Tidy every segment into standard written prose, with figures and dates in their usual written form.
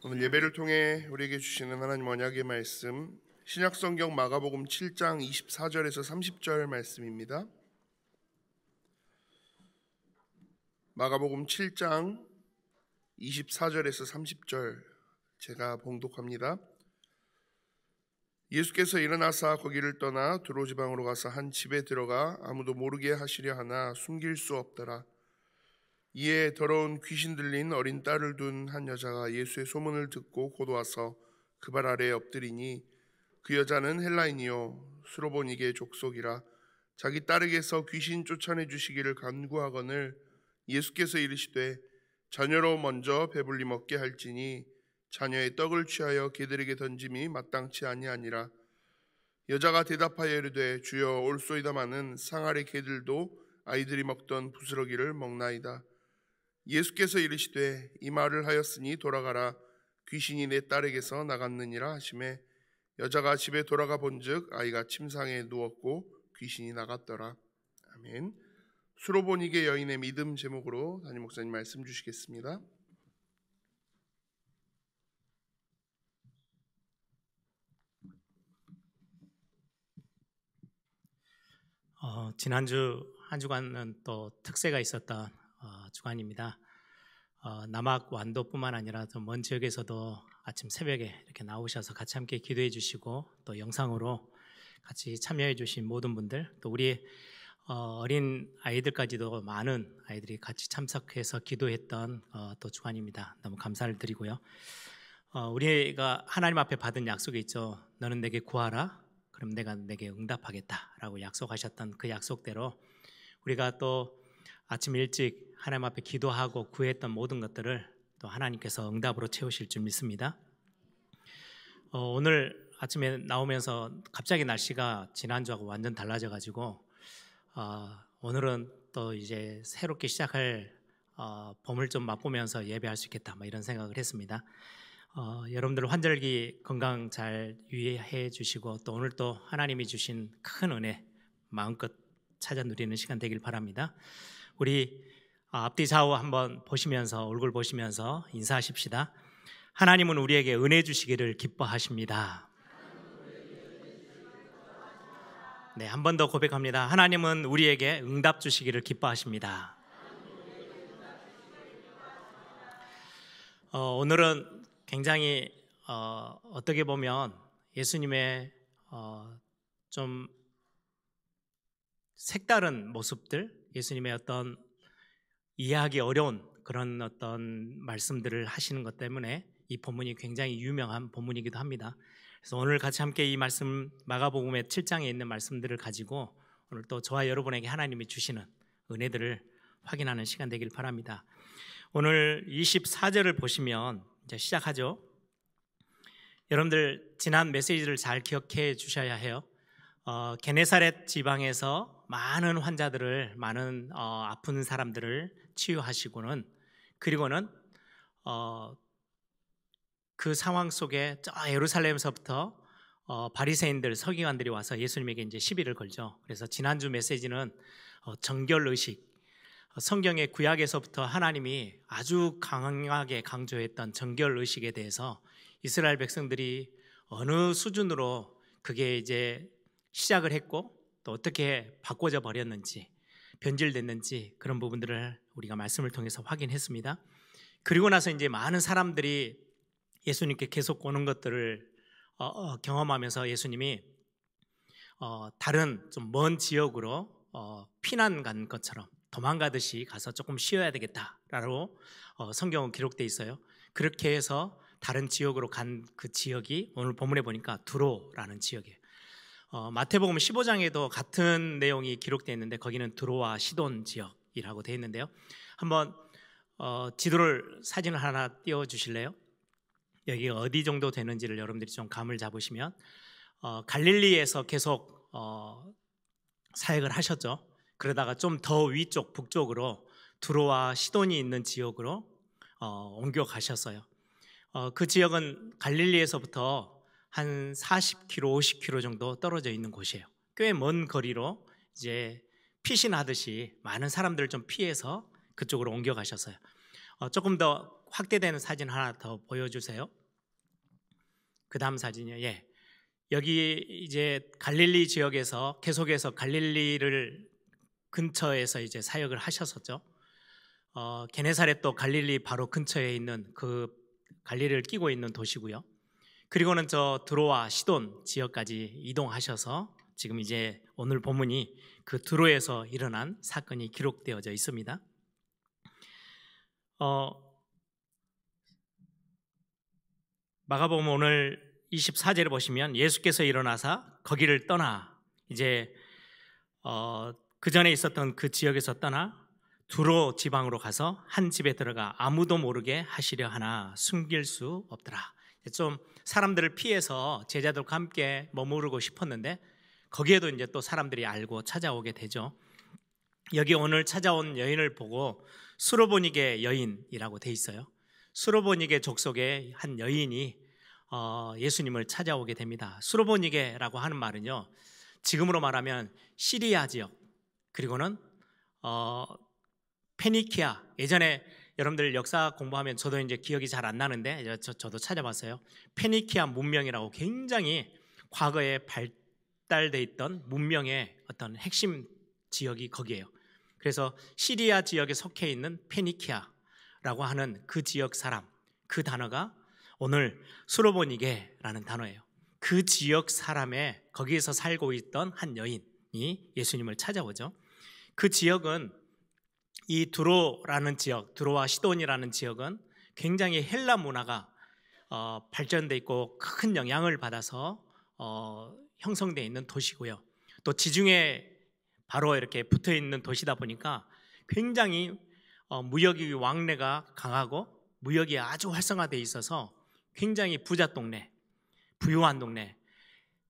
오늘 예배를 통해 우리에게 주시는 하나님 언약의 말씀, 신약성경 마가복음 7장 24절에서 30절 말씀입니다. 마가복음 7장 24절에서 30절 제가 봉독합니다. 예수께서 일어나사 거기를 떠나 두로 지방으로 가서 한 집에 들어가 아무도 모르게 하시려 하나 숨길 수 없더라. 이에 더러운 귀신 들린 어린 딸을 둔 한 여자가 예수의 소문을 듣고 곧 와서 그 발 아래에 엎드리니, 그 여자는 헬라인이요 수로보니게 족속이라. 자기 딸에게서 귀신 쫓아내 주시기를 간구하거늘 예수께서 이르시되 자녀로 먼저 배불리 먹게 할지니 자녀의 떡을 취하여 개들에게 던짐이 마땅치 아니하니라. 여자가 대답하여 이르되 주여 올소이다마는 상 아래 개들도 아이들이 먹던 부스러기를 먹나이다. 예수께서 이르시되 이 말을 하였으니 돌아가라, 귀신이 내 딸에게서 나갔느니라 하시매, 여자가 집에 돌아가 본즉 아이가 침상에 누웠고 귀신이 나갔더라. 아멘. 수로보니게 여인의 믿음 제목으로 담임 목사님 말씀 주시겠습니다. 지난주 한 주간은 또 특세가 있었던 주간입니다. 남학 완도뿐만 아니라 더 먼 지역에서도 아침 새벽에 이렇게 나오셔서 같이 함께 기도해 주시고 또 영상으로 같이 참여해 주신 모든 분들, 또 우리 어린 아이들까지도 많은 아이들이 같이 참석해서 기도했던 또 주간입니다. 너무 감사를 드리고요. 우리가 하나님 앞에 받은 약속이 있죠. 너는 내게 구하라, 그럼 내가 내게 응답하겠다라고 약속하셨던 그 약속대로 우리가 또 아침 일찍 하나님 앞에 기도하고 구했던 모든 것들을 또 하나님께서 응답으로 채우실 줄 믿습니다. 오늘 아침에 나오면서 갑자기 날씨가 지난주하고 완전 달라져가지고 오늘은 또 이제 새롭게 시작할 봄을 좀 맛보면서 예배할 수 있겠다, 이런 생각을 했습니다. 여러분들 환절기 건강 잘 유의해 주시고, 또 오늘 또 하나님이 주신 큰 은혜 마음껏 찾아 누리는 시간 되길 바랍니다. 우리 앞뒤 좌우 한번 보시면서, 얼굴 보시면서 인사하십시다. 하나님은 우리에게 은혜 주시기를 기뻐하십니다. 네, 한 번 더 고백합니다. 하나님은 우리에게 응답 주시기를 기뻐하십니다. 오늘은 굉장히 어떻게 보면 예수님의 좀 색다른 모습들, 예수님의 어떤 이해하기 어려운 그런 어떤 말씀들을 하시는 것 때문에 이 본문이 굉장히 유명한 본문이기도 합니다. 그래서 오늘 같이 함께 이 말씀, 마가복음의 7장에 있는 말씀들을 가지고 오늘 또 저와 여러분에게 하나님이 주시는 은혜들을 확인하는 시간 되길 바랍니다. 오늘 24절을 보시면 이제 시작하죠. 여러분들 지난 메시지를 잘 기억해 주셔야 해요. 게네사렛 지방에서 많은 환자들을, 많은 아픈 사람들을 치유하시고는, 그리고는 그 상황 속에 저 예루살렘에서부터 바리새인들, 서기관들이 와서 예수님에게 이제 시비를 걸죠. 그래서 지난주 메시지는 정결의식, 성경의 구약에서부터 하나님이 아주 강하게 강조했던 정결의식에 대해서 이스라엘 백성들이 어느 수준으로 그게 이제 시작을 했고 또 어떻게 바꿔져 버렸는지, 변질됐는지, 그런 부분들을 우리가 말씀을 통해서 확인했습니다. 그리고 나서 이제 많은 사람들이 예수님께 계속 오는 것들을 경험하면서 예수님이 다른 좀 먼 지역으로 피난 간 것처럼 도망가듯이 가서 조금 쉬어야 되겠다라고 성경은 기록되어 있어요. 그렇게 해서 다른 지역으로 간 그 지역이 오늘 본문에 보니까 두로라는 지역이에요. 마태복음 15장에도 같은 내용이 기록되어 있는데 거기는 두로와 시돈 지역이라고 되어 있는데요. 한번 지도를, 사진을 하나 띄워주실래요? 여기가 어디 정도 되는지를 여러분들이 좀 감을 잡으시면, 갈릴리에서 계속 사역을 하셨죠. 그러다가 좀 더 위쪽 북쪽으로 두로와 시돈이 있는 지역으로 옮겨 가셨어요. 그 지역은 갈릴리에서부터 한 40km, 50km 정도 떨어져 있는 곳이에요. 꽤 먼 거리로 이제 피신하듯이 많은 사람들을 좀 피해서 그쪽으로 옮겨 가셨어요. 조금 더 확대되는 사진 하나 더 보여주세요. 그 다음 사진이요. 예. 여기 이제 갈릴리 지역에서 계속해서 갈릴리를 근처에서 이제 사역을 하셨었죠. 게네사렛도 갈릴리 바로 근처에 있는 그 갈릴리를 끼고 있는 도시고요. 그리고는 저 드로아 시돈 지역까지 이동하셔서 지금 이제 오늘 본문이 그 드로에서 일어난 사건이 기록되어져 있습니다. 마가복음 오늘 24절을 보시면 예수께서 일어나사 거기를 떠나 이제 그 전에 있었던 그 지역에서 떠나 두로 지방으로 가서 한 집에 들어가 아무도 모르게 하시려 하나 숨길 수 없더라. 좀 사람들을 피해서 제자들과 함께 머무르고 싶었는데 거기에도 이제 또 사람들이 알고 찾아오게 되죠. 여기 오늘 찾아온 여인을 보고 수로보니게 여인이라고 돼 있어요. 수로보니게 족속의 한 여인이 예수님을 찾아오게 됩니다. 수로보니게라고 하는 말은요, 지금으로 말하면 시리아 지역, 그리고는 페니키아, 예전에 여러분들 역사 공부하면 저도 이제 기억이 잘 안 나는데 저도 찾아봤어요. 페니키아 문명이라고 굉장히 과거에 발달돼 있던 문명의 어떤 핵심 지역이 거기에요. 그래서 시리아 지역에 속해 있는 페니키아라고 하는 그 지역 사람, 그 단어가 오늘 수로보니게라는 단어예요. 그 지역 사람의 거기에서 살고 있던 한 여인이 예수님을 찾아오죠. 그 지역은 이 두로라는 지역, 두로와 시돈이라는 지역은 굉장히 헬라 문화가 발전돼 있고 큰 영향을 받아서 형성되어 있는 도시고요. 또 지중해 바로 이렇게 붙어 있는 도시다 보니까 굉장히 무역이 왕래가 강하고 무역이 아주 활성화되어 있어서 굉장히 부자 동네, 부유한 동네.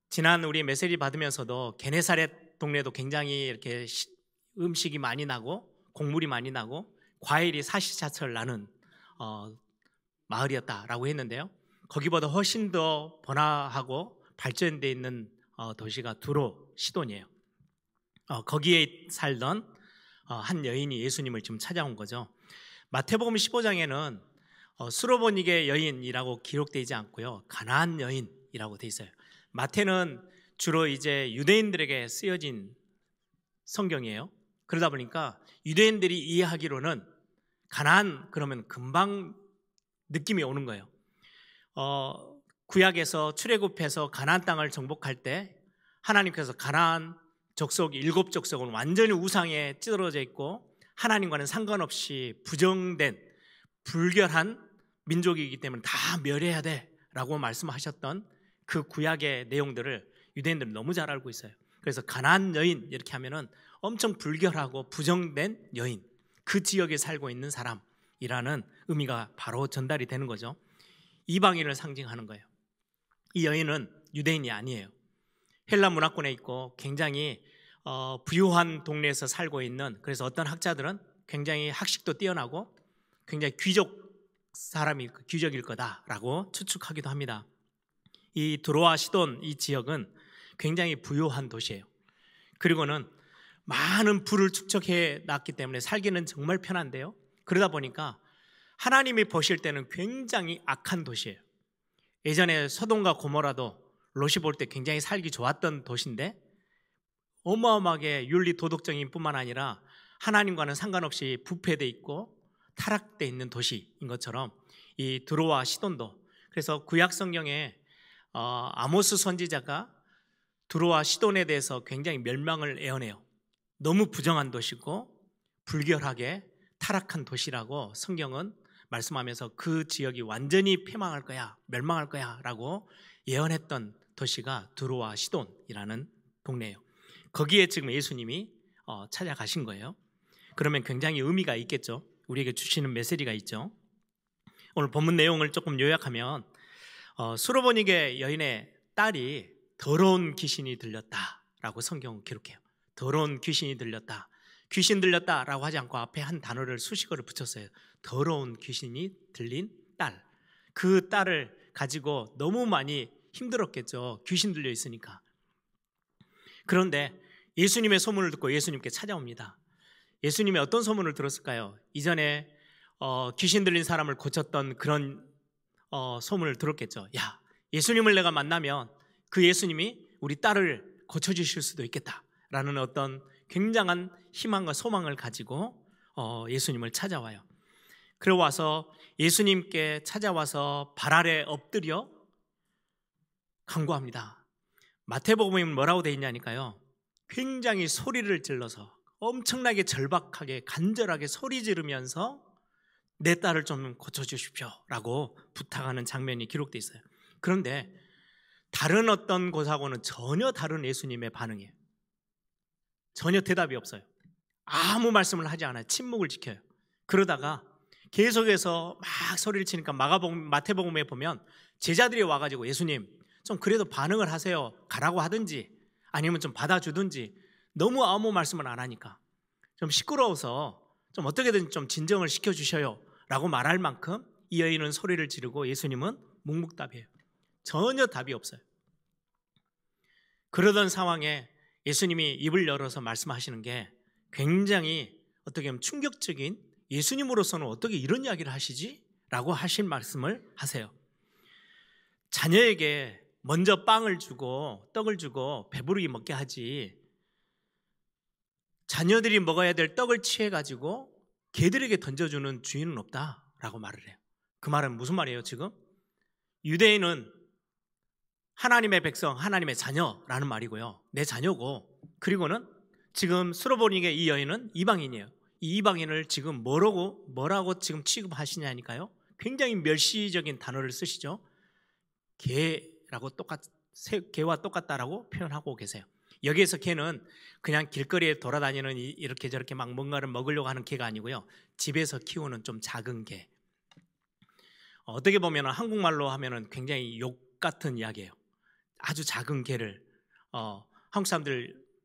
지난 우리 메시지 받으면서도 게네사렛 동네도 굉장히 이렇게 음식이 많이 나고 곡물이 많이 나고 과일이 사시사철 나는 마을이었다라고 했는데요. 거기보다 훨씬 더 번화하고 발전되어 있는 도시가 두로 시돈이에요. 거기에 살던 한 여인이 예수님을 지금 찾아온 거죠. 마태복음 15장에는 수로보니게 여인이라고 기록되지 않고요, 가나안 여인이라고 돼 있어요. 마태는 주로 이제 유대인들에게 쓰여진 성경이에요. 그러다 보니까 유대인들이 이해하기로는 가나안 그러면 금방 느낌이 오는 거예요. 구약에서 출애굽해서 가나안 땅을 정복할 때 하나님께서 가나안 족속 7족속은 완전히 우상에 찌들어져 있고 하나님과는 상관없이 부정된 불결한 민족이기 때문에 다 멸해야 돼라고 말씀하셨던 그 구약의 내용들을 유대인들은 너무 잘 알고 있어요. 그래서 가나안 여인 이렇게 하면은 엄청 불결하고 부정된 여인, 그 지역에 살고 있는 사람이라는 의미가 바로 전달이 되는 거죠. 이방인을 상징하는 거예요. 이 여인은 유대인이 아니에요. 헬라 문화권에 있고 굉장히 부유한 동네에서 살고 있는, 그래서 어떤 학자들은 굉장히 학식도 뛰어나고 굉장히 귀족일 거다라고 추측하기도 합니다. 이 두로와 시돈 이 지역은 굉장히 부유한 도시예요. 그리고는 많은 부를 축적해 놨기 때문에 살기는 정말 편한데요, 그러다 보니까 하나님이 보실 때는 굉장히 악한 도시예요. 예전에 소돔과 고모라도 롯이 볼 때 굉장히 살기 좋았던 도시인데 어마어마하게 윤리 도덕적인 뿐만 아니라 하나님과는 상관없이 부패돼 있고 타락돼 있는 도시인 것처럼 이 두로와 시돈도, 그래서 구약 성경에 아모스 선지자가 두로와 시돈에 대해서 굉장히 멸망을 애언해요. 너무 부정한 도시고 불결하게 타락한 도시라고 성경은 말씀하면서 그 지역이 완전히 패망할 거야, 멸망할 거야 라고 예언했던 도시가 두로와 시돈이라는 동네예요. 거기에 지금 예수님이 찾아가신 거예요. 그러면 굉장히 의미가 있겠죠. 우리에게 주시는 메시지가 있죠. 오늘 본문 내용을 조금 요약하면 수로보니게 여인의 딸이 더러운 귀신이 들렸다라고 성경은 기록해요. 더러운 귀신이 들렸다. 귀신 들렸다라고 하지 않고 앞에 한 단어를 수식어를 붙였어요. 더러운 귀신이 들린 딸. 그 딸을 가지고 너무 많이 힘들었겠죠. 귀신 들려 있으니까. 그런데 예수님의 소문을 듣고 예수님께 찾아옵니다. 예수님이 어떤 소문을 들었을까요? 이전에 귀신 들린 사람을 고쳤던 그런 소문을 들었겠죠. 야, 예수님을 내가 만나면 그 예수님이 우리 딸을 고쳐주실 수도 있겠다라는 어떤 굉장한 희망과 소망을 가지고 예수님을 찾아와요. 그러고 와서 예수님께 찾아와서 발 아래 엎드려 간구합니다. 마태복음에 뭐라고 되어 있냐니까요, 굉장히 소리를 질러서 엄청나게 절박하게 간절하게 소리 지르면서 내 딸을 좀 고쳐주십시오 라고 부탁하는 장면이 기록되어 있어요. 그런데 다른 어떤 곳하고는 전혀 다른 예수님의 반응이에요. 전혀 대답이 없어요. 아무 말씀을 하지 않아요. 침묵을 지켜요. 그러다가 계속해서 막 소리를 치니까 마태복음에 보면 제자들이 와가지고 예수님 좀 그래도 반응을 하세요. 가라고 하든지 아니면 좀 받아주든지, 너무 아무 말씀을 안 하니까 좀 시끄러워서 좀 어떻게든 좀 진정을 시켜주셔요 라고 말할 만큼 이 여인은 소리를 지르고 예수님은 묵묵답이에요. 전혀 답이 없어요. 그러던 상황에 예수님이 입을 열어서 말씀하시는 게 굉장히 어떻게 보면 충격적인, 예수님으로서는 어떻게 이런 이야기를 하시지? 라고 하신 말씀을 하세요. 자녀에게 먼저 빵을 주고 떡을 주고 배부르게 먹게 하지, 자녀들이 먹어야 될 떡을 취해가지고 개들에게 던져주는 주인은 없다라고 말을 해요. 그 말은 무슨 말이에요 지금? 유대인은 하나님의 백성, 하나님의 자녀라는 말이고요. 내 자녀고, 그리고는 지금 수로보니게 이 여인은 이방인이에요. 이 이방인을 지금 뭐라고 지금 취급하시냐니까요. 굉장히 멸시적인 단어를 쓰시죠. 개와 똑같다라고 표현하고 계세요. 여기에서 개는 그냥 길거리에 돌아다니는 이렇게 저렇게 막 뭔가를 먹으려고 하는 개가 아니고요. 집에서 키우는 좀 작은 개. 어떻게 보면 한국말로 하면 굉장히 욕 같은 이야기예요. 아주 작은 개를 한국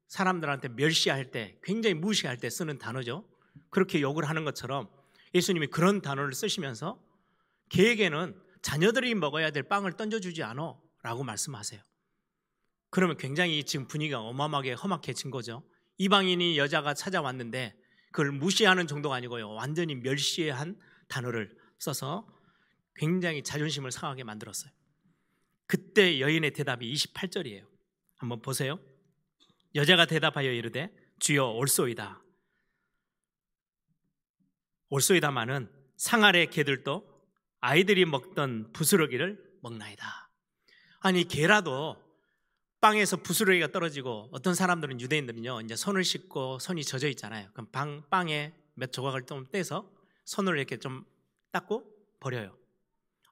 사람들한테 멸시할 때, 굉장히 무시할 때 쓰는 단어죠. 그렇게 욕을 하는 것처럼 예수님이 그런 단어를 쓰시면서 개에게는 자녀들이 먹어야 될 빵을 던져주지 않아 라고 말씀하세요. 그러면 굉장히 지금 분위기가 어마어마하게 험악해진 거죠. 이방인이 여자가 찾아왔는데 그걸 무시하는 정도가 아니고요, 완전히 멸시한 단어를 써서 굉장히 자존심을 상하게 만들었어요. 그때 여인의 대답이 28절이에요. 한번 보세요. 여자가 대답하여 이르되 주여 올소이다. 올소이다마는 상 아래 개들도 아이들이 먹던 부스러기를 먹나이다. 아니, 개라도 빵에서 부스러기가 떨어지고, 어떤 사람들은, 유대인들은요, 이제 손을 씻고 손이 젖어 있잖아요. 그럼 빵에 몇 조각을 좀 떼서 손을 이렇게 좀 닦고 버려요.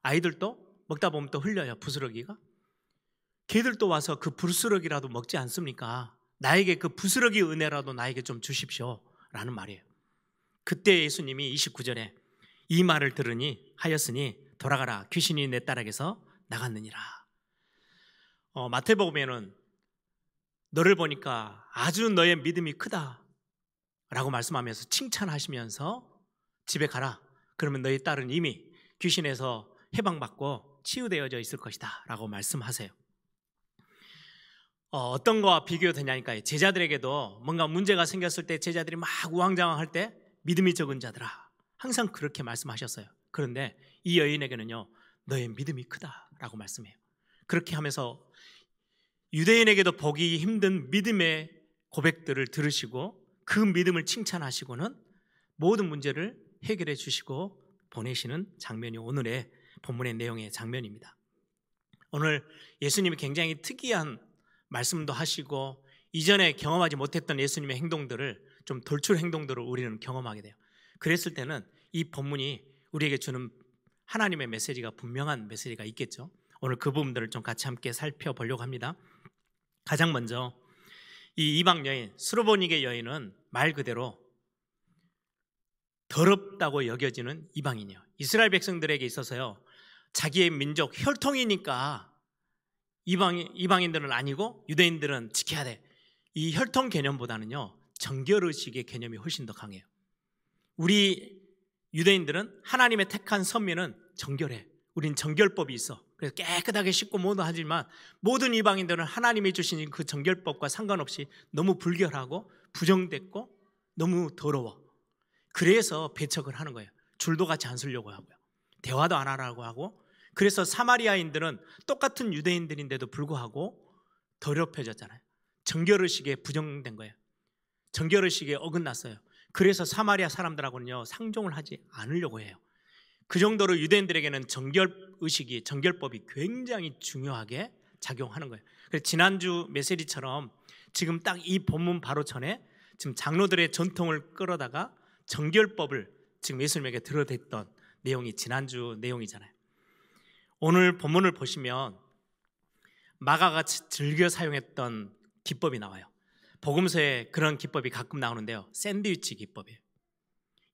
아이들도 먹다 보면 또 흘려요, 부스러기가. 개들도 와서 그 부스러기라도 먹지 않습니까? 나에게 그 부스러기 은혜라도 나에게 좀 주십시오 라는 말이에요. 그때 예수님이 29절에 이 말을 하였으니 돌아가라, 귀신이 내 딸에게서 나갔느니라. 마태복음에는 너를 보니까 아주 너의 믿음이 크다 라고 말씀하면서 칭찬하시면서 집에 가라, 그러면 너희 딸은 이미 귀신에서 해방받고 치유되어져 있을 것이다 라고 말씀하세요. 어떤 거와 비교되냐니까요. 제자들에게도 뭔가 문제가 생겼을 때, 제자들이 막 우왕좌왕할 때 믿음이 적은 자들아, 항상 그렇게 말씀하셨어요. 그런데 이 여인에게는요, 너의 믿음이 크다라고 말씀해요. 그렇게 하면서 유대인에게도 보기 힘든 믿음의 고백들을 들으시고 그 믿음을 칭찬하시고는 모든 문제를 해결해 주시고 보내시는 장면이 오늘의 본문의 내용의 장면입니다. 오늘 예수님이 굉장히 특이한 말씀도 하시고 이전에 경험하지 못했던 예수님의 행동들을, 좀 돌출 행동들을 우리는 경험하게 돼요. 그랬을 때는 이 본문이 우리에게 주는 하나님의 메시지가, 분명한 메시지가 있겠죠. 오늘 그 부분들을 좀 같이 함께 살펴보려고 합니다. 가장 먼저 이 이방 여인, 수로보니게 여인은 말 그대로 더럽다고 여겨지는 이방인이에요. 이스라엘 백성들에게 있어서요, 자기의 민족 혈통이니까 이방인들은 아니고 유대인들은 지켜야 돼, 이 혈통 개념보다는요 정결의식의 개념이 훨씬 더 강해요. 우리 유대인들은 하나님의 택한 선민은 정결해, 우린 정결법이 있어, 그래서 깨끗하게 씻고 뭐도 하지만 모든 이방인들은 하나님이 주신 그 정결법과 상관없이 너무 불결하고 부정됐고 너무 더러워. 그래서 배척을 하는 거예요. 줄도 같이 안 서려고 하고요. 대화도 안 하라고 하고, 그래서 사마리아인들은 똑같은 유대인들인데도 불구하고 더럽혀졌잖아요. 정결의식에 부정된 거예요. 정결의식에 어긋났어요. 그래서 사마리아 사람들하고는요 상종을 하지 않으려고 해요. 그 정도로 유대인들에게는 정결의식이, 정결법이 굉장히 중요하게 작용하는 거예요. 그래서 지난주 메시지처럼 지금 딱 이 본문 바로 전에 지금 장로들의 전통을 끌어다가 정결법을 지금 예수님에게 들어댔던 내용이 지난주 내용이잖아요. 오늘 본문을 보시면 마가가 즐겨 사용했던 기법이 나와요. 복음서에 그런 기법이 가끔 나오는데요. 샌드위치 기법이에요.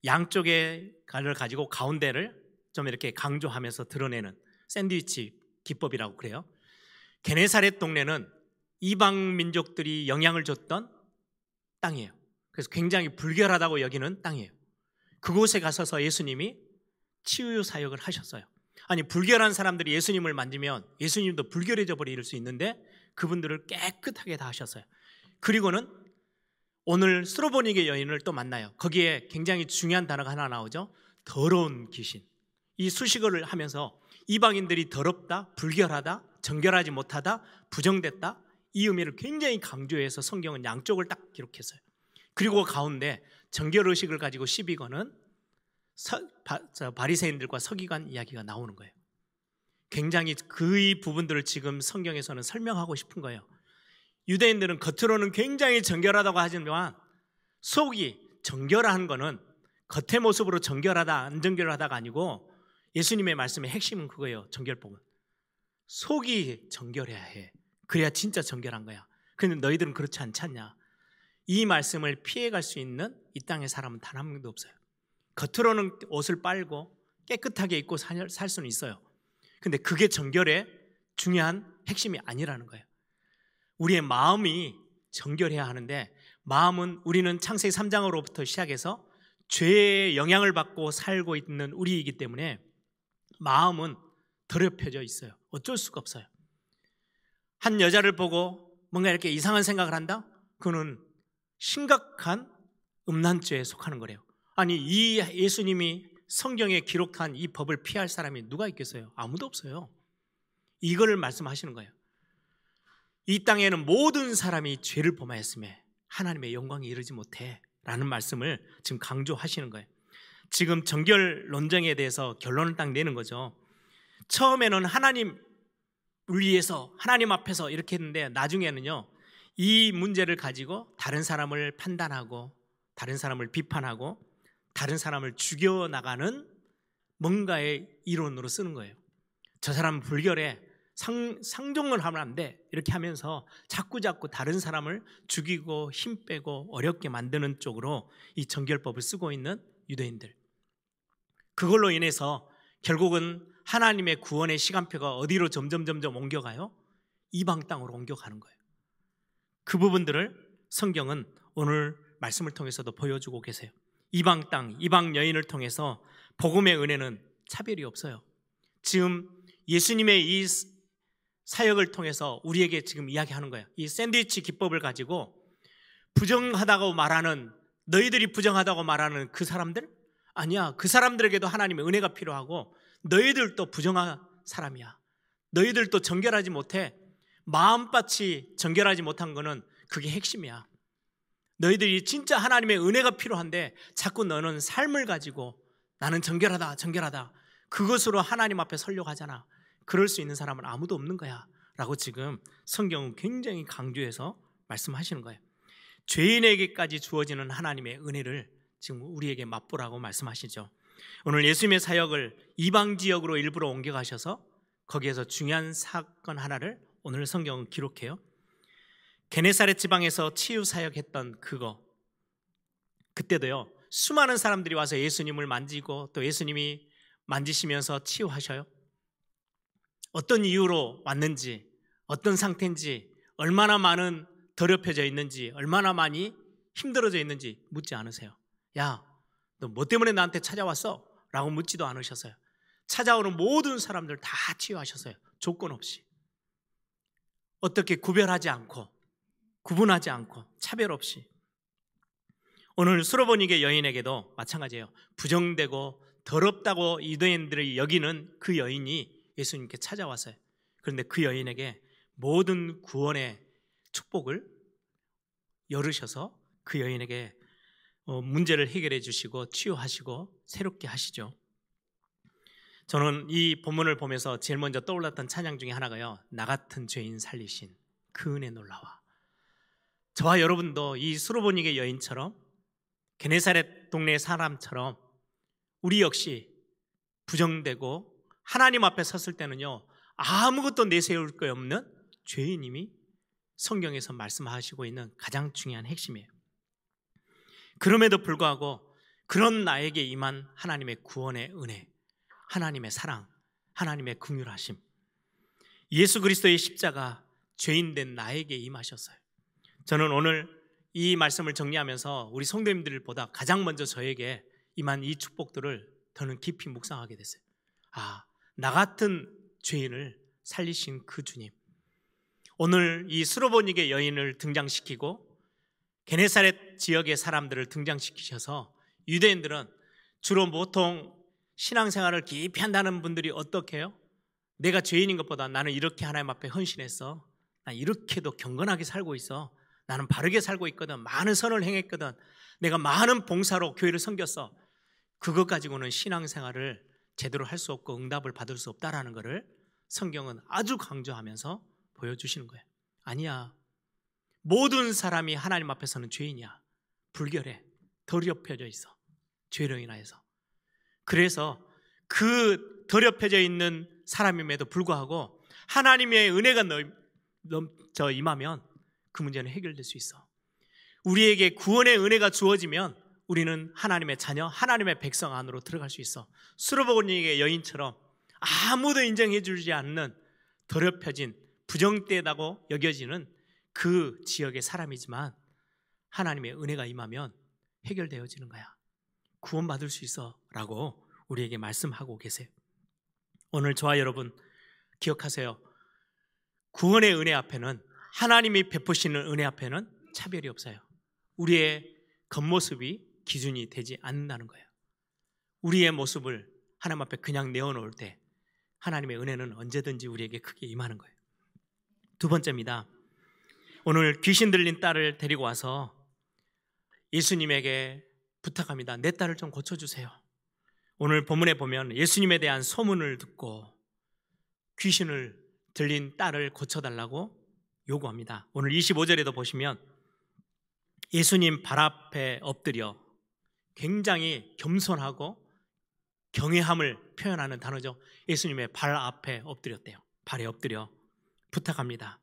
양쪽에 가를 가지고 가운데를 좀 이렇게 강조하면서 드러내는 샌드위치 기법이라고 그래요. 게네사렛 동네는 이방 민족들이 영향을 줬던 땅이에요. 그래서 굉장히 불결하다고 여기는 땅이에요. 그곳에 가셔서 예수님이 치유 사역을 하셨어요. 아니, 불결한 사람들이 예수님을 만지면 예수님도 불결해져 버릴 수 있는데 그분들을 깨끗하게 다 하셨어요. 그리고는 오늘 스로보니게 여인을 또 만나요. 거기에 굉장히 중요한 단어가 하나 나오죠. 더러운 귀신. 이 수식어를 하면서 이방인들이 더럽다, 불결하다, 정결하지 못하다, 부정됐다, 이 의미를 굉장히 강조해서 성경은 양쪽을 딱 기록했어요. 그리고 가운데 정결의식을 가지고 시비 거는 바리새인들과 서기관 이야기가 나오는 거예요. 굉장히 그 부분들을 지금 성경에서는 설명하고 싶은 거예요. 유대인들은 겉으로는 굉장히 정결하다고 하지만 속이 정결한 거는 겉의 모습으로 정결하다 안 정결하다가 아니고 예수님의 말씀의 핵심은 그거예요. 정결법은 속이 정결해야 해. 그래야 진짜 정결한 거야. 그런데 너희들은 그렇지 않지 않냐. 이 말씀을 피해갈 수 있는 이 땅의 사람은 단 한 명도 없어요. 겉으로는 옷을 빨고 깨끗하게 입고 살 수는 있어요. 근데 그게 정결의 중요한 핵심이 아니라는 거예요. 우리의 마음이 정결해야 하는데, 마음은 우리는 창세기 3장으로부터 시작해서 죄의 영향을 받고 살고 있는 우리이기 때문에 마음은 더럽혀져 있어요. 어쩔 수가 없어요. 한 여자를 보고 뭔가 이렇게 이상한 생각을 한다? 그거는 심각한 음란죄에 속하는 거래요. 아니, 이 예수님이 성경에 기록한 이 법을 피할 사람이 누가 있겠어요? 아무도 없어요. 이거를 말씀하시는 거예요. 이 땅에는 모든 사람이 죄를 범하였음에 하나님의 영광에 이르지 못해 라는 말씀을 지금 강조하시는 거예요. 지금 정결 논쟁에 대해서 결론을 딱 내는 거죠. 처음에는 하나님 위에서 하나님 앞에서 이렇게 했는데 나중에는요 이 문제를 가지고 다른 사람을 판단하고 다른 사람을 비판하고 다른 사람을 죽여나가는 뭔가의 이론으로 쓰는 거예요. 저 사람은 불결해, 상종을 하면 안 돼, 이렇게 하면서 자꾸 다른 사람을 죽이고 힘 빼고 어렵게 만드는 쪽으로 이 정결법을 쓰고 있는 유대인들, 그걸로 인해서 결국은 하나님의 구원의 시간표가 어디로 점점 옮겨가요? 이방 땅으로 옮겨가는 거예요. 그 부분들을 성경은 오늘 말씀을 통해서도 보여주고 계세요. 이방 땅, 이방 여인을 통해서 복음의 은혜는 차별이 없어요. 지금 예수님의 이 사역을 통해서 우리에게 지금 이야기하는 거예요. 이 샌드위치 기법을 가지고 부정하다고 말하는, 너희들이 부정하다고 말하는 그 사람들? 아니야. 그 사람들에게도 하나님의 은혜가 필요하고 너희들도 부정한 사람이야. 너희들도 정결하지 못해. 마음밭이 정결하지 못한 거는 그게 핵심이야. 너희들이 진짜 하나님의 은혜가 필요한데 자꾸 너는 삶을 가지고 나는 정결하다 그것으로 하나님 앞에 서려고 하잖아. 그럴 수 있는 사람은 아무도 없는 거야 라고 지금 성경은 굉장히 강조해서 말씀하시는 거예요. 죄인에게까지 주어지는 하나님의 은혜를 지금 우리에게 맛보라고 말씀하시죠. 오늘 예수님의 사역을 이방 지역으로 일부러 옮겨가셔서 거기에서 중요한 사건 하나를 오늘 성경은 기록해요. 게네사렛 지방에서 치유 사역했던 그때도요 수많은 사람들이 와서 예수님을 만지고 또 예수님이 만지시면서 치유하셔요. 어떤 이유로 왔는지, 어떤 상태인지, 얼마나 많은 더럽혀져 있는지, 얼마나 많이 힘들어져 있는지 묻지 않으세요. 야, 너 뭐 때문에 나한테 찾아왔어? 라고 묻지도 않으셨어요. 찾아오는 모든 사람들 다 치유하셨어요. 조건 없이. 어떻게 구분하지 않고 차별 없이. 오늘 수로보니게 여인에게도 마찬가지예요. 부정되고 더럽다고 유대인들이 여기는 그 여인이 예수님께 찾아왔어요. 그런데 그 여인에게 모든 구원의 축복을 열으셔서 그 여인에게 문제를 해결해 주시고 치유하시고 새롭게 하시죠. 저는 이 본문을 보면서 제일 먼저 떠올랐던 찬양 중에 하나가요, 나 같은 죄인 살리신 그 은혜 놀라와. 저와 여러분도 이 수르보니게 여인처럼 게네사렛 동네 사람처럼 우리 역시 부정되고 하나님 앞에 섰을 때는요, 아무것도 내세울 거 없는 죄인임이 성경에서 말씀하시고 있는 가장 중요한 핵심이에요. 그럼에도 불구하고 그런 나에게 임한 하나님의 구원의 은혜, 하나님의 사랑, 하나님의 긍휼하심, 예수 그리스도의 십자가 죄인된 나에게 임하셨어요. 저는 오늘 이 말씀을 정리하면서 우리 성도님들보다 가장 먼저 저에게 임한 이 축복들을 저는 깊이 묵상하게 됐어요. 나 같은 죄인을 살리신 그 주님, 오늘 이 수르보니게 여인을 등장시키고 게네사렛 지역의 사람들을 등장시키셔서 유대인들은 주로 보통 신앙생활을 깊이 한다는 분들이 어떻게 해요? 내가 죄인인 것보다 나는 이렇게 하나님 앞에 헌신했어, 나 이렇게도 경건하게 살고 있어, 나는 바르게 살고 있거든, 많은 선을 행했거든, 내가 많은 봉사로 교회를 섬겼어, 그것 가지고는 신앙생활을 제대로 할 수 없고 응답을 받을 수 없다라는 것을 성경은 아주 강조하면서 보여주시는 거예요. 아니야, 모든 사람이 하나님 앞에서는 죄인이야. 불결해, 더럽혀져 있어, 죄로 인하여서. 그래서 그 더럽혀져 있는 사람임에도 불구하고 하나님의 은혜가 임하면 그 문제는 해결될 수 있어. 우리에게 구원의 은혜가 주어지면 우리는 하나님의 자녀, 하나님의 백성 안으로 들어갈 수 있어. 수르보니게 여인처럼 아무도 인정해 주지 않는 더럽혀진 부정되다고 여겨지는 그 지역의 사람이지만 하나님의 은혜가 임하면 해결되어지는 거야. 구원받을 수 있어 라고 우리에게 말씀하고 계세요. 오늘 저와 여러분 기억하세요. 구원의 은혜 앞에는, 하나님이 베푸시는 은혜 앞에는 차별이 없어요. 우리의 겉모습이 기준이 되지 않는다는 거예요. 우리의 모습을 하나님 앞에 그냥 내어놓을 때 하나님의 은혜는 언제든지 우리에게 크게 임하는 거예요. 두 번째입니다. 오늘 귀신 들린 딸을 데리고 와서 예수님에게 부탁합니다. 내 딸을 좀 고쳐주세요. 오늘 본문에 보면 예수님에 대한 소문을 듣고 귀신을 들린 딸을 고쳐달라고 요구합니다. 오늘 25절에도 보시면 예수님 발 앞에 엎드려, 굉장히 겸손하고 경외함을 표현하는 단어죠. 예수님의 발 앞에 엎드렸대요. 발에 엎드려 부탁합니다.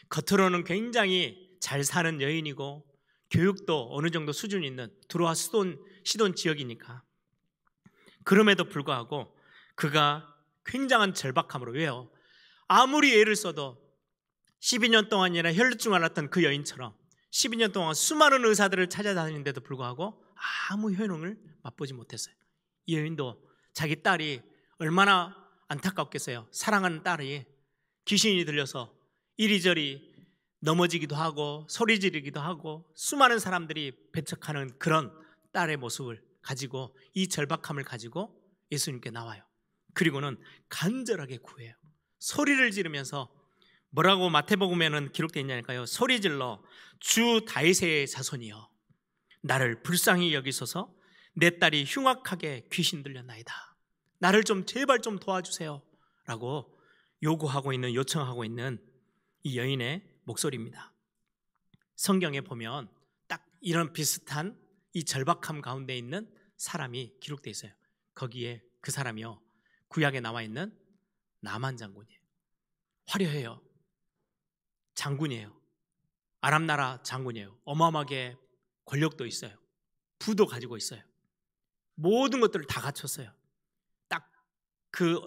겉으로는 굉장히 잘 사는 여인이고 교육도 어느 정도 수준 있는 두로와 시돈 지역이니까, 그럼에도 불구하고 그가 굉장한 절박함으로, 왜요? 아무리 애를 써도 12년 동안이나 혈루증 앓았던 그 여인처럼 12년 동안 수많은 의사들을 찾아다니는데도 불구하고 아무 효능을 맛보지 못했어요. 이 여인도 자기 딸이 얼마나 안타깝겠어요. 사랑하는 딸이 귀신이 들려서 이리저리 넘어지기도 하고 소리 지르기도 하고 수많은 사람들이 배척하는 그런 딸의 모습을 가지고, 이 절박함을 가지고 예수님께 나와요. 그리고는 간절하게 구해요. 소리를 지르면서, 뭐라고 마태복음에는 기록되어 있냐니까요, 소리 질러 주 다윗의 자손이여 나를 불쌍히 여기소서, 내 딸이 흉악하게 귀신 들렸나이다, 나를 좀 제발 좀 도와주세요 라고 요구하고 있는, 요청하고 있는 이 여인의 목소리입니다. 성경에 보면 딱 이런 비슷한 이 절박함 가운데 있는 사람이 기록되어 있어요. 거기에 그 사람이요, 구약에 나와 있는 나만 장군이에요. 화려해요. 장군이에요. 아람 나라 장군이에요. 어마어마하게 권력도 있어요. 부도 가지고 있어요. 모든 것들을 다 갖췄어요. 딱 그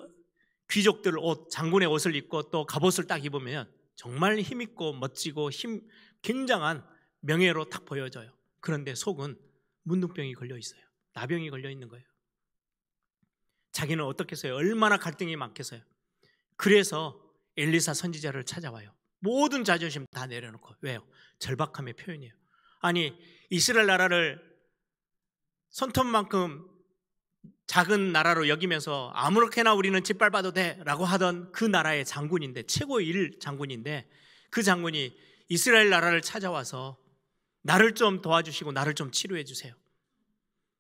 귀족들 옷, 장군의 옷을 입고 또 갑옷을 딱 입으면 정말 힘있고 멋지고 굉장한 명예로 딱 보여져요. 그런데 속은 문둥병이 걸려 있어요. 나병이 걸려 있는 거예요. 자기는 어떻겠어요? 얼마나 갈등이 많겠어요. 그래서 엘리사 선지자를 찾아와요. 모든 자존심 다 내려놓고. 왜요? 절박함의 표현이에요. 아니, 이스라엘 나라를 손톱만큼 작은 나라로 여기면서 아무렇게나 우리는 짓밟아도 돼라고 하던 그 나라의 장군인데, 최고의 일 장군인데, 그 장군이 이스라엘 나라를 찾아와서 나를 좀 도와주시고 나를 좀 치료해 주세요.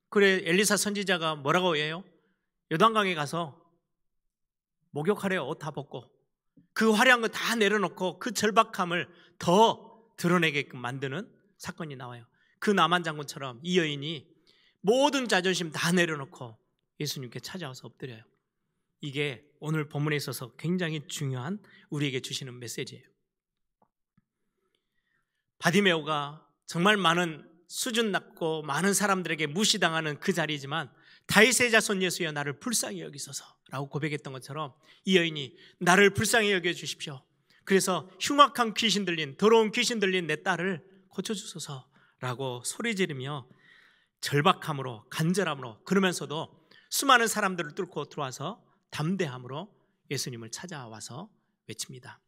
그래 엘리사 선지자가 뭐라고 해요? 요단강에 가서 목욕하래요. 옷 다 벗고 그 화려한 거 다 내려놓고 그 절박함을 더 드러내게끔 만드는 사건이 나와요. 그 나만 장군처럼 이 여인이 모든 자존심 다 내려놓고 예수님께 찾아와서 엎드려요. 이게 오늘 본문에 있어서 굉장히 중요한 우리에게 주시는 메시지예요. 바디메오가 정말 많은 수준 낮고 많은 사람들에게 무시당하는 그 자리이지만 다윗의 자손 예수여 나를 불쌍히 여기소서 라고 고백했던 것처럼 이 여인이 나를 불쌍히 여겨주십시오. 그래서 흉악한 귀신 들린, 더러운 귀신 들린 내 딸을 고쳐주소서 라고 소리 지르며 절박함으로, 간절함으로, 그러면서도 수많은 사람들을 뚫고 들어와서 담대함으로 예수님을 찾아와서 외칩니다.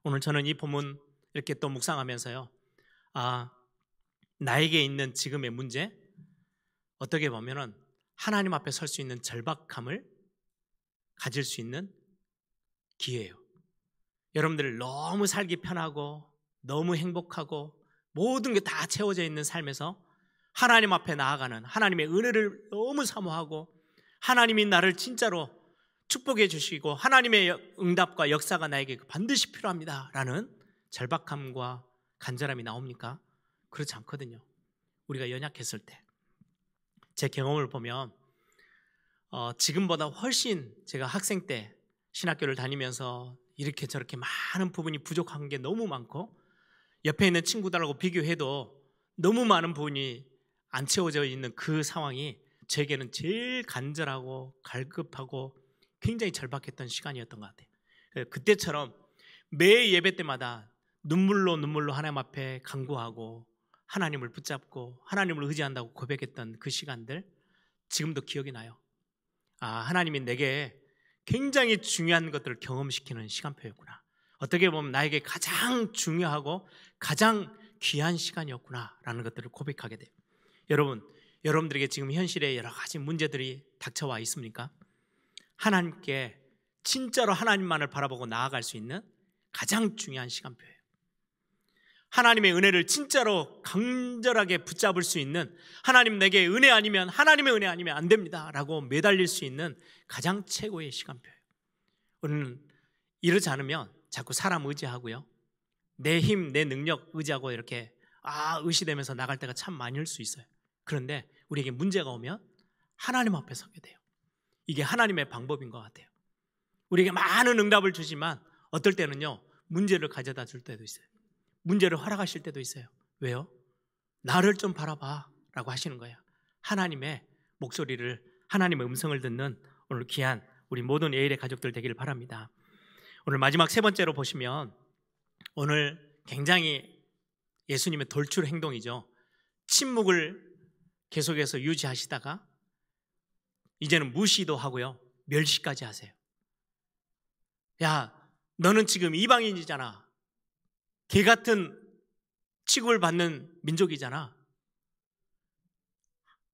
오늘 저는 이 본문 이렇게 또 묵상하면서요, 나에게 있는 지금의 문제, 어떻게 보면은 하나님 앞에 설 수 있는 절박함을 가질 수 있는 기회예요. 여러분들 너무 살기 편하고 너무 행복하고 모든 게 다 채워져 있는 삶에서 하나님 앞에 나아가는, 하나님의 은혜를 너무 사모하고 하나님이 나를 진짜로 축복해 주시고 하나님의 응답과 역사가 나에게 반드시 필요합니다 라는 절박함과 간절함이 나옵니까? 그렇지 않거든요. 우리가 연약했을 때, 제 경험을 보면 지금보다 훨씬 제가 학생 때 신학교를 다니면서 이렇게 저렇게 많은 부분이 부족한 게 너무 많고 옆에 있는 친구들하고 비교해도 너무 많은 부분이 안 채워져 있는 그 상황이 제게는 제일 간절하고 갈급하고 굉장히 절박했던 시간이었던 것 같아요. 그때처럼 매 예배 때마다 눈물로 하나님 앞에 간구하고 하나님을 붙잡고 하나님을 의지한다고 고백했던 그 시간들 지금도 기억이 나요. 하나님이 내게 굉장히 중요한 것들을 경험시키는 시간표였구나. 어떻게 보면 나에게 가장 중요하고 가장 귀한 시간이었구나 라는 것들을 고백하게 돼요. 여러분들에게 지금 현실에 여러 가지 문제들이 닥쳐와 있습니까? 하나님께 진짜로 하나님만을 바라보고 나아갈 수 있는 가장 중요한 시간표예요. 하나님의 은혜를 진짜로 간절하게 붙잡을 수 있는, 하나님 내게 은혜 아니면, 하나님의 은혜 아니면 안 됩니다 라고 매달릴 수 있는 가장 최고의 시간표예요. 우리는 이러지 않으면 자꾸 사람 의지하고요, 내 힘, 내 능력 의지하고 이렇게 의시되면서 나갈 때가 참 많을 수 있어요. 그런데 우리에게 문제가 오면 하나님 앞에 서게 돼요. 이게 하나님의 방법인 것 같아요. 우리에게 많은 응답을 주지만 어떨 때는요, 문제를 가져다 줄 때도 있어요. 문제를 허락하실 때도 있어요. 왜요? 나를 좀 바라봐 라고 하시는 거예요. 하나님의 목소리를, 하나님의 음성을 듣는 오늘 귀한 우리 모든 에일의 가족들 되기를 바랍니다. 오늘 마지막 세 번째로 보시면 오늘 굉장히 예수님의 돌출 행동이죠. 침묵을 계속해서 유지하시다가 이제는 무시도 하고요, 멸시까지 하세요. 야, 너는 지금 이방인이잖아. 개 같은 취급을 받는 민족이잖아.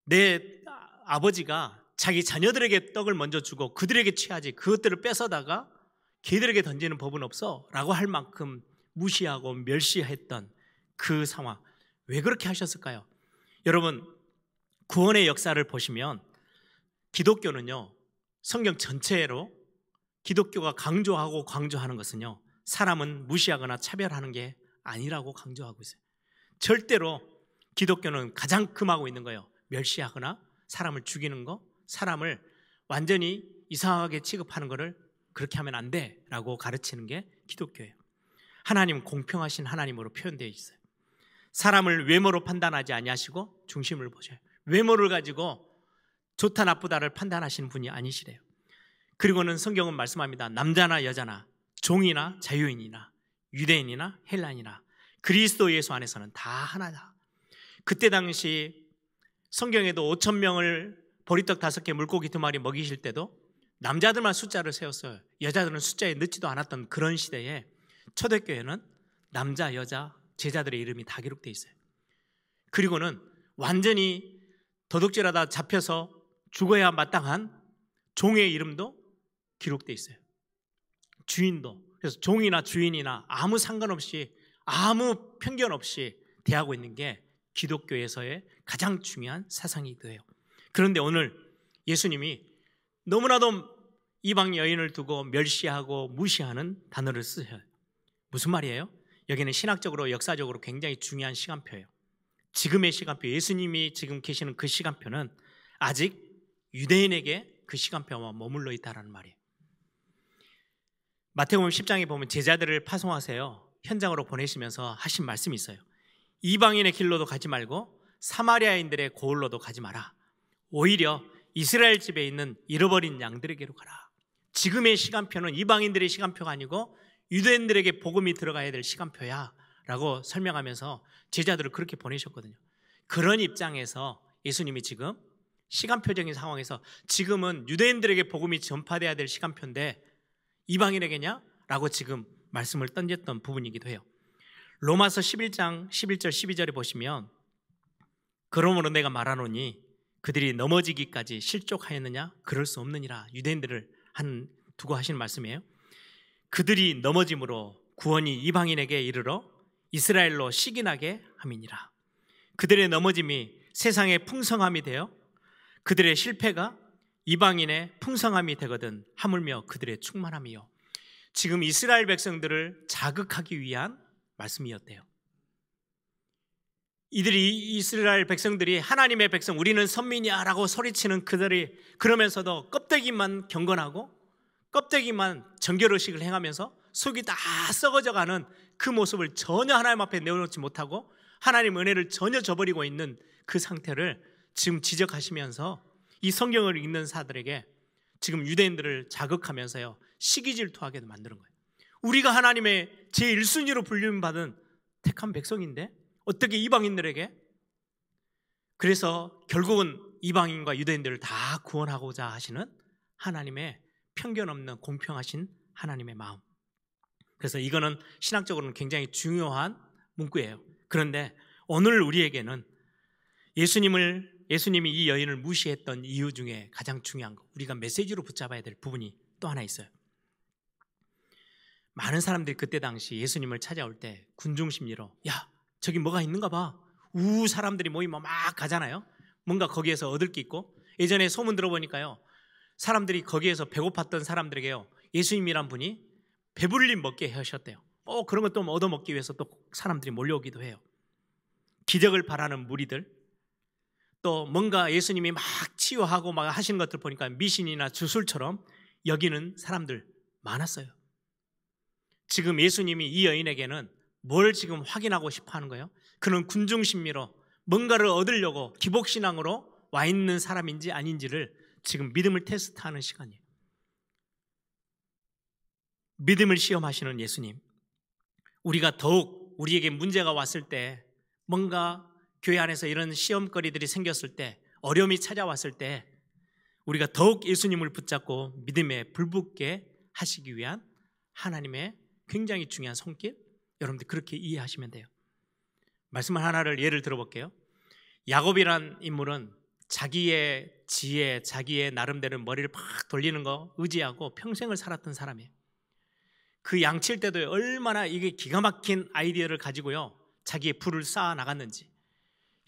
내 아버지가 자기 자녀들에게 떡을 먼저 주고 그들에게 취하지 그것들을 뺏어다가 개들에게 던지는 법은 없어 라고 할 만큼 무시하고 멸시했던 그 상황, 왜 그렇게 하셨을까요? 여러분, 구원의 역사를 보시면 기독교는요, 성경 전체로 기독교가 강조하고 강조하는 것은요, 사람은 무시하거나 차별하는 게 아니라고 강조하고 있어요. 절대로 기독교는 가장 금하고 있는 거예요. 멸시하거나 사람을 죽이는 거, 사람을 완전히 이상하게 취급하는 거를 그렇게 하면 안 돼라고 가르치는 게 기독교예요. 하나님 공평하신 하나님으로 표현되어 있어요. 사람을 외모로 판단하지 아니하시고 중심을 보셔요. 외모를 가지고 좋다 나쁘다를 판단하시는 분이 아니시래요. 그리고는 성경은 말씀합니다. 남자나 여자나 종이나 자유인이나 유대인이나 헬라인이나 그리스도 예수 안에서는 다 하나다. 그때 당시 성경에도 5,000명을 보리떡 5개 물고기 2마리 먹이실 때도 남자들만 숫자를 세웠어요. 여자들은 숫자에 넣지도 않았던 그런 시대에 초대교회는 남자, 여자, 제자들의 이름이 다 기록되어 있어요. 그리고는 완전히 도둑질하다 잡혀서 죽어야 마땅한 종의 이름도 기록되어 있어요. 주인도. 그래서 종이나 주인이나 아무 상관없이, 아무 편견 없이 대하고 있는 게 기독교에서의 가장 중요한 사상이기도 해요. 그런데 오늘 예수님이 너무나도 이방 여인을 두고 멸시하고 무시하는 단어를 쓰셔요. 무슨 말이에요? 여기는 신학적으로 역사적으로 굉장히 중요한 시간표예요. 지금의 시간표, 예수님이 지금 계시는 그 시간표는 아직 유대인에게 그 시간표와 머물러 있다는 말이에요. 마태복음 10장에 보면 제자들을 파송하세요 현장으로 보내시면서 하신 말씀이 있어요. 이방인의 길로도 가지 말고 사마리아인들의 고을로도 가지 마라. 오히려 이스라엘 집에 있는 잃어버린 양들에게로 가라. 지금의 시간표는 이방인들의 시간표가 아니고 유대인들에게 복음이 들어가야 될 시간표야 라고 설명하면서 제자들을 그렇게 보내셨거든요. 그런 입장에서 예수님이 지금 시간표적인 상황에서 지금은 유대인들에게 복음이 전파돼야 될 시간표인데 이방인에게냐? 라고 지금 말씀을 던졌던 부분이기도 해요. 로마서 11장 11절 12절에 보시면 그러므로 내가 말하노니 그들이 넘어지기까지 실족하였느냐? 그럴 수 없느니라. 유대인들을 두고 하시는 말씀이에요. 그들이 넘어짐으로 구원이 이방인에게 이르러 이스라엘로 시기나게 함이니라. 그들의 넘어짐이 세상의 풍성함이 되어 그들의 실패가 이방인의 풍성함이 되거든 하물며 그들의 충만함이요. 지금 이스라엘 백성들을 자극하기 위한 말씀이었대요. 이스라엘 백성들이 하나님의 백성, 우리는 선민이야 라고 소리치는 그들이 그러면서도 껍데기만 경건하고 껍데기만 정결의식을 행하면서 속이 다 썩어져가는 그 모습을 전혀 하나님 앞에 내어놓지 못하고 하나님 은혜를 전혀 저버리고 있는 그 상태를 지금 지적하시면서 이 성경을 읽는 사들에게 지금 유대인들을 자극하면서요 시기질투하게 만드는 거예요. 우리가 하나님의 제1순위로 불림받은 택한 백성인데 어떻게 이방인들에게? 그래서 결국은 이방인과 유대인들을 다 구원하고자 하시는 하나님의 편견 없는 공평하신 하나님의 마음. 그래서 이거는 신학적으로는 굉장히 중요한 문구예요. 그런데 오늘 우리에게는 예수님이 이 여인을 무시했던 이유 중에 가장 중요한 거, 우리가 메시지로 붙잡아야 될 부분이 또 하나 있어요. 많은 사람들이 그때 당시 예수님을 찾아올 때 군중심리로 야 저기 뭐가 있는가 봐, 사람들이 모이면 막 가잖아요. 뭔가 거기에서 얻을 게 있고, 예전에 소문 들어보니까요 사람들이 거기에서 배고팠던 사람들에게요 예수님이란 분이 배불림 먹게 하셨대요. 그런 것 또 얻어먹기 위해서 또 사람들이 몰려오기도 해요. 기적을 바라는 무리들, 또 뭔가 예수님이 막 치유하고 막 하시는 것들 보니까 미신이나 주술처럼 여기는 사람들 많았어요. 지금 예수님이 이 여인에게는 뭘 지금 확인하고 싶어 하는 거예요? 그는 군중심리로 뭔가를 얻으려고 기복신앙으로 와 있는 사람인지 아닌지를 지금 믿음을 테스트하는 시간이에요. 믿음을 시험하시는 예수님, 우리가 더욱 우리에게 문제가 왔을 때, 뭔가 교회 안에서 이런 시험거리들이 생겼을 때, 어려움이 찾아왔을 때 우리가 더욱 예수님을 붙잡고 믿음에 불붙게 하시기 위한 하나님의 굉장히 중요한 손길, 여러분들 그렇게 이해하시면 돼요. 말씀 하나를 예를 들어볼게요. 야곱이란 인물은 자기의 지혜, 자기의 나름대로 머리를 팍 돌리는 거 의지하고 평생을 살았던 사람이에요. 그 양칠 때도 얼마나 이게 기가 막힌 아이디어를 가지고요 자기의 부를 쌓아 나갔는지,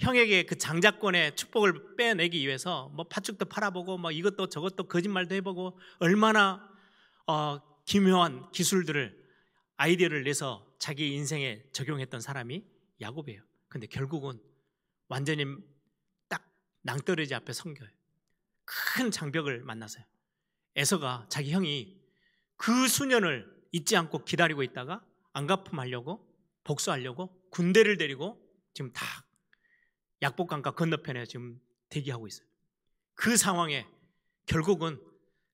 형에게 그 장자권의 축복을 빼내기 위해서 뭐 팥죽도 팔아보고 뭐 이것도 저것도 거짓말도 해보고 얼마나 기묘한 기술들을, 아이디어를 내서 자기 인생에 적용했던 사람이 야곱이에요. 근데 결국은 완전히 딱 낭떠러지 앞에 성겨요. 큰 장벽을 만나서요. 에서가 자기 형이 그 수년을 잊지 않고 기다리고 있다가 안갚음하려고, 복수하려고 군대를 데리고 지금 다 약복강가 건너편에 지금 대기하고 있어요. 그 상황에 결국은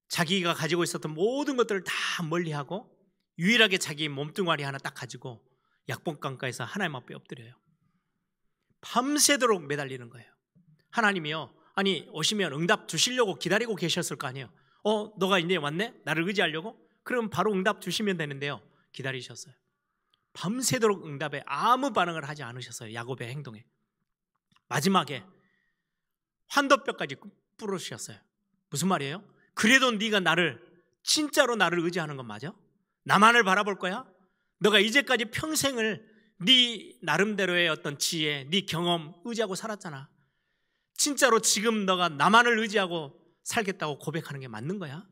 자기가 가지고 있었던 모든 것들을 다 멀리하고 유일하게 자기 몸뚱아리 하나 딱 가지고 약복강가에서 하나님 앞에 엎드려요. 밤새도록 매달리는 거예요. 하나님이요, 아니 오시면 응답 주시려고 기다리고 계셨을 거 아니에요. 너가 이제 왔네? 나를 의지하려고? 그럼 바로 응답 주시면 되는데요, 기다리셨어요. 밤새도록 응답에 아무 반응을 하지 않으셨어요. 야곱의 행동에. 마지막에 환도뼈까지 부르셨어요. 무슨 말이에요? 그래도 네가 진짜로 나를 의지하는 건 맞아? 나만을 바라볼 거야? 너가 이제까지 평생을 네 나름대로의 어떤 지혜, 네 경험 의지하고 살았잖아. 진짜로 지금 너가 나만을 의지하고 살겠다고 고백하는 게 맞는 거야?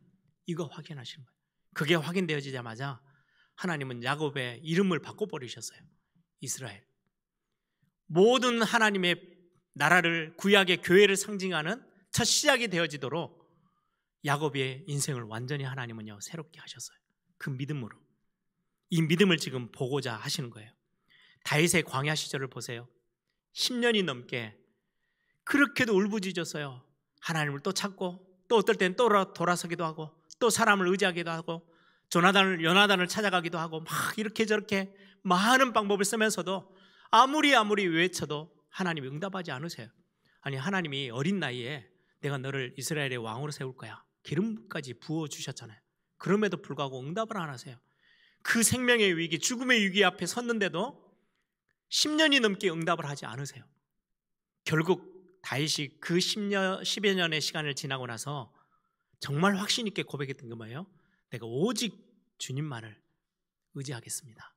이거 확인하시는 거예요. 그게 확인되어지자마자 하나님은 야곱의 이름을 바꿔버리셨어요. 이스라엘. 모든 하나님의 나라를, 구약의 교회를 상징하는 첫 시작이 되어지도록 야곱의 인생을 완전히 하나님은요 새롭게 하셨어요. 그 믿음으로. 이 믿음을 지금 보고자 하시는 거예요. 다윗의 광야 시절을 보세요. 10년이 넘게 그렇게도 울부짖었어요. 하나님을 또 찾고, 또 어떨 때는 또 돌아서기도 하고, 또 사람을 의지하기도 하고, 요나단을 찾아가기도 하고, 막 이렇게 저렇게 많은 방법을 쓰면서도 아무리 외쳐도 하나님이 응답하지 않으세요. 아니, 하나님이 어린 나이에 내가 너를 이스라엘의 왕으로 세울 거야, 기름까지 부어주셨잖아요. 그럼에도 불구하고 응답을 안 하세요. 그 생명의 위기, 죽음의 위기 앞에 섰는데도 10년이 넘게 응답을 하지 않으세요. 결국 다윗이 그 10여 년의 시간을 지나고 나서 정말 확신 있게 고백했던 게 뭐예요? 내가 오직 주님만을 의지하겠습니다.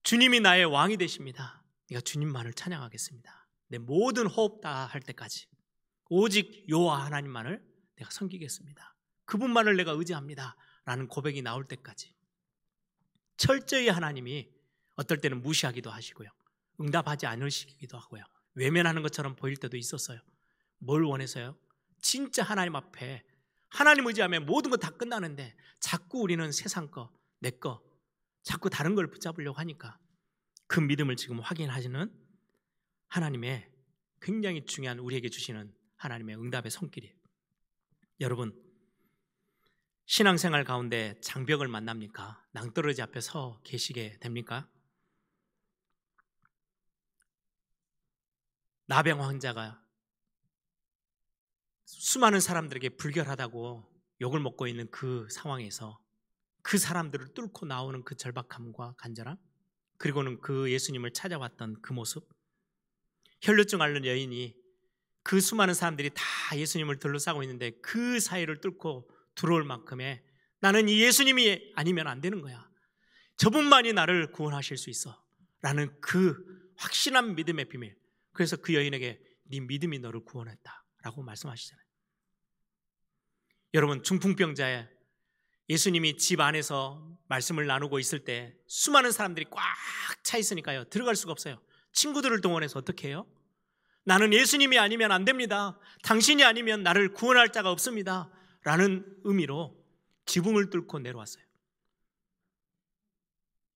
주님이 나의 왕이 되십니다. 내가 주님만을 찬양하겠습니다. 내 모든 호흡 다 할 때까지 오직 여호와 하나님만을 내가 섬기겠습니다. 그분만을 내가 의지합니다 라는 고백이 나올 때까지 철저히 하나님이 어떨 때는 무시하기도 하시고요, 응답하지 않으시기도 하고요, 외면하는 것처럼 보일 때도 있었어요. 뭘 원해서요? 진짜 하나님 앞에 하나님 의지하면 모든 거 다 끝나는데 자꾸 우리는 세상 거, 내 거, 자꾸 다른 걸 붙잡으려고 하니까 그 믿음을 지금 확인하시는 하나님의 굉장히 중요한, 우리에게 주시는 하나님의 응답의 손길이에요. 여러분, 신앙생활 가운데 장벽을 만납니까? 낭떠러지 앞에 서 계시게 됩니까? 나병 환자가 수많은 사람들에게 불결하다고 욕을 먹고 있는 그 상황에서 그 사람들을 뚫고 나오는 그 절박함과 간절함, 그리고는 그 예수님을 찾아왔던 그 모습, 혈루증 앓는 여인이 그 수많은 사람들이 다 예수님을 둘러싸고 있는데 그 사이를 뚫고 들어올 만큼의 나는 이 예수님이 아니면 안 되는 거야, 저분만이 나를 구원하실 수 있어 라는 그 확신한 믿음의 비밀. 그래서 그 여인에게 네 믿음이 너를 구원했다 라고 말씀하시잖아요. 여러분, 중풍병자에 예수님이 집 안에서 말씀을 나누고 있을 때 수많은 사람들이 꽉 차 있으니까요 들어갈 수가 없어요. 친구들을 동원해서 어떻게 해요? 나는 예수님이 아니면 안 됩니다, 당신이 아니면 나를 구원할 자가 없습니다 라는 의미로 지붕을 뚫고 내려왔어요.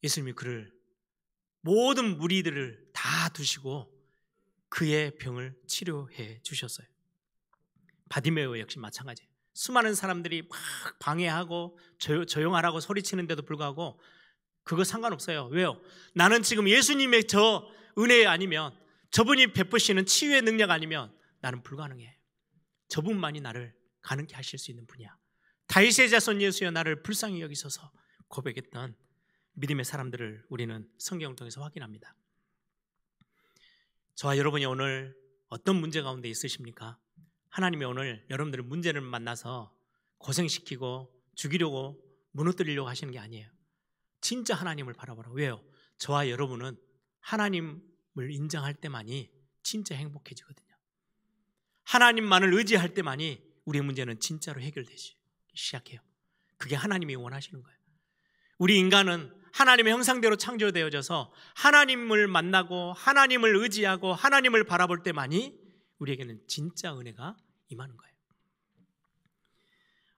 예수님이 그를, 모든 무리들을 다 두시고 그의 병을 치료해 주셨어요. 바디메오 역시 마찬가지예요. 수많은 사람들이 막 방해하고 조용하라고 소리치는데도 불구하고 그거 상관없어요. 왜요? 나는 지금 예수님의 저 은혜 아니면, 저분이 베푸시는 치유의 능력 아니면 나는 불가능해. 저분만이 나를 가능케 하실 수 있는 분이야. 다윗의 자손 예수여 나를 불쌍히 여기소서 고백했던 믿음의 사람들을 우리는 성경을 통해서 확인합니다. 저와 여러분이 오늘 어떤 문제 가운데 있으십니까? 하나님이 오늘 여러분들의 문제를 만나서 고생시키고 죽이려고 무너뜨리려고 하시는 게 아니에요. 진짜 하나님을 바라보라. 왜요? 저와 여러분은 하나님을 인정할 때만이 진짜 행복해지거든요. 하나님만을 의지할 때만이 우리의 문제는 진짜로 해결되기 시작해요. 그게 하나님이 원하시는 거예요. 우리 인간은 하나님의 형상대로 창조되어져서 하나님을 만나고 하나님을 의지하고 하나님을 바라볼 때만이 우리에게는 진짜 은혜가 임하는 거예요.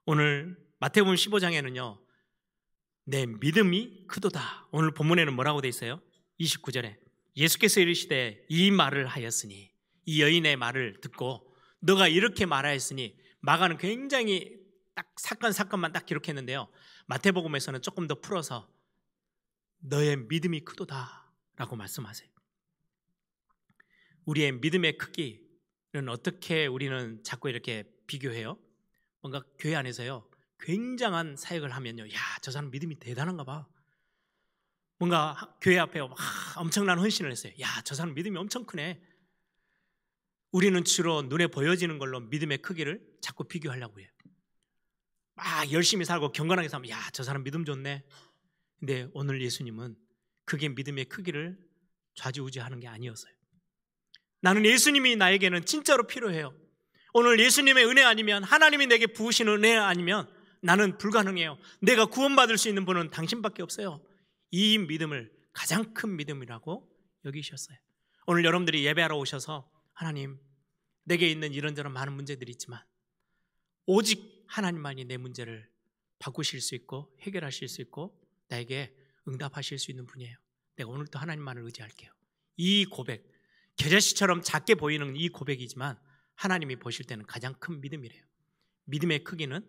오늘 마태복음 15장에는요 내 믿음이 크도다, 오늘 본문에는 뭐라고 돼 있어요? 29절에 예수께서 이르시되 이 말을 하였으니, 이 여인의 말을 듣고 너가 이렇게 말하였으니, 마가는 굉장히 딱 사건만 딱 기록했는데요, 마태복음에서는 조금 더 풀어서 너의 믿음이 크도다 라고 말씀하세요. 우리의 믿음의 크기는 어떻게 우리는 자꾸 이렇게 비교해요? 뭔가 교회 안에서요 굉장한 사역을 하면요, 야, 저 사람 믿음이 대단한가 봐. 뭔가 교회 앞에 엄청난 헌신을 했어요. 야, 저 사람 믿음이 엄청 크네. 우리는 주로 눈에 보여지는 걸로 믿음의 크기를 자꾸 비교하려고 해요. 막 열심히 살고 경건하게 살면 야, 저 사람 믿음 좋네. 근데 오늘 예수님은 그게 믿음의 크기를 좌지우지하는 게 아니었어요. 나는 예수님이 나에게는 진짜로 필요해요. 오늘 예수님의 은혜 아니면, 하나님이 내게 부으시는 은혜 아니면 나는 불가능해요. 내가 구원받을 수 있는 분은 당신밖에 없어요. 이 믿음을 가장 큰 믿음이라고 여기셨어요. 오늘 여러분들이 예배하러 오셔서 하나님, 내게 있는 이런저런 많은 문제들이 있지만 오직 하나님만이 내 문제를 바꾸실 수 있고 해결하실 수 있고 나에게 응답하실 수 있는 분이에요. 내가 오늘도 하나님만을 의지할게요. 이 고백, 겨자씨처럼 작게 보이는 이 고백이지만 하나님이 보실 때는 가장 큰 믿음이래요. 믿음의 크기는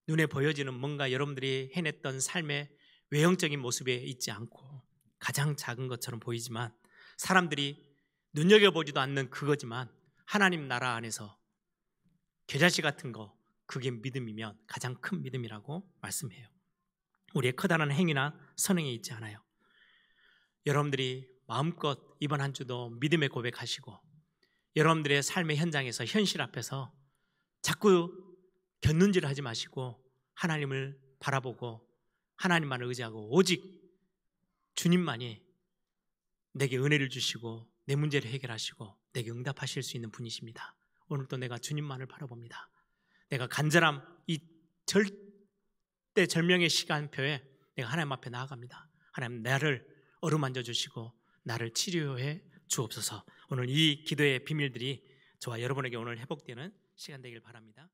눈에 보여지는 뭔가 여러분들이 해냈던 삶의 외형적인 모습에 있지 않고 가장 작은 것처럼 보이지만 사람들이 눈여겨보지도 않는 그거지만 하나님 나라 안에서 겨자씨 같은 거, 그게 믿음이면 가장 큰 믿음이라고 말씀해요. 우리의 커다란 행위나 선행에 있지 않아요. 여러분들이 마음껏 이번 한 주도 믿음의 고백하시고 여러분들의 삶의 현장에서 현실 앞에서 자꾸 곁눈질 하지 마시고 하나님을 바라보고 하나님만을 의지하고 오직 주님만이 내게 은혜를 주시고 내 문제를 해결하시고 내게 응답하실 수 있는 분이십니다. 오늘도 내가 주님만을 바라봅니다. 내가 간절함, 이 절대절명의 시간표에 내가 하나님 앞에 나아갑니다. 하나님, 나를 어루만져 주시고 나를 치료해 주옵소서. 오늘 이 기도의 비밀들이 저와 여러분에게 오늘 회복되는 시간 되길 바랍니다.